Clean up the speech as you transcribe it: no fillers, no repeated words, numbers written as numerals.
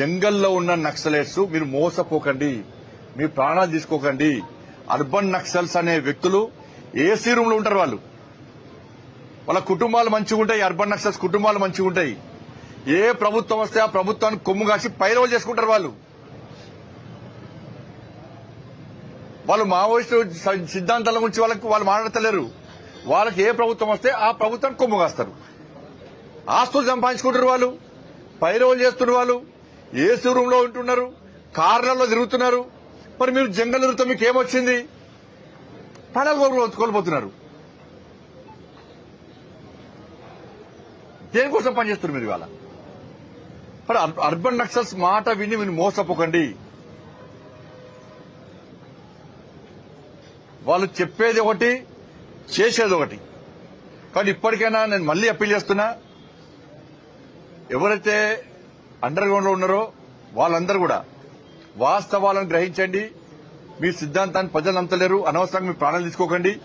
జంగల్లో ఉన్న నక్సలైట్స్ మీరు మోసపోకండి, మీ ప్రాణాలు తీసుకోకండి. అర్బన్ నక్సల్స్ అనే వ్యక్తులు ఏసీ రూమ్ లో ఉంటారు. వాళ్ళ కుటుంబాలు మంచిగా ఉంటాయి. అర్బన్ నక్సల్స్ కుటుంబాలు మంచిగా ఉంటాయి. ఏ ప్రభుత్వం వస్తే ఆ ప్రభుత్వాన్ని కొమ్ము కాసి పైరవులు చేసుకుంటారు. వాళ్ళు మావోయిస్టు సిద్ధాంతాల గురించి వాళ్ళు మాట్లాడతలేరు. వాళ్ళకి ఏ ప్రభుత్వం వస్తే ఆ ప్రభుత్వాన్ని కొమ్ము కాస్తారు. ఆస్తులు సంపాదించుకుంటారు. వాళ్ళు పైరవులు చేస్తున్నారు. వాళ్ళు ఏసీ రూమ్ లో ఉంటున్నారు, కార్లలో తిరుగుతున్నారు. మరి మీరు జంగల్ తిరుగుతా మీకు ఏమొచ్చింది? ప్రాణాలు కోల్పోతున్నారు. దేనికోసం పనిచేస్తున్నారు మీరు ఇవాళ? మరి అర్బన్ నక్సల్స్ మాట విని మీరు మోసపోకండి. వాళ్ళు చెప్పేది ఒకటి, చేసేది ఒకటి. కానీ ఇప్పటికైనా నేను మళ్లీ అప్పీల్ చేస్తున్నా, ఎవరైతే అండర్ గ్రౌండ్ లో ఉన్నారో వాళ్ళందరూ కూడా వాస్తవాలను గ్రహించండి. మీ సిద్ధాంతాన్ని ప్రజలు నమ్మలేరు. అనవసరంగా మీ ప్రాణాలు తీసుకోకండి.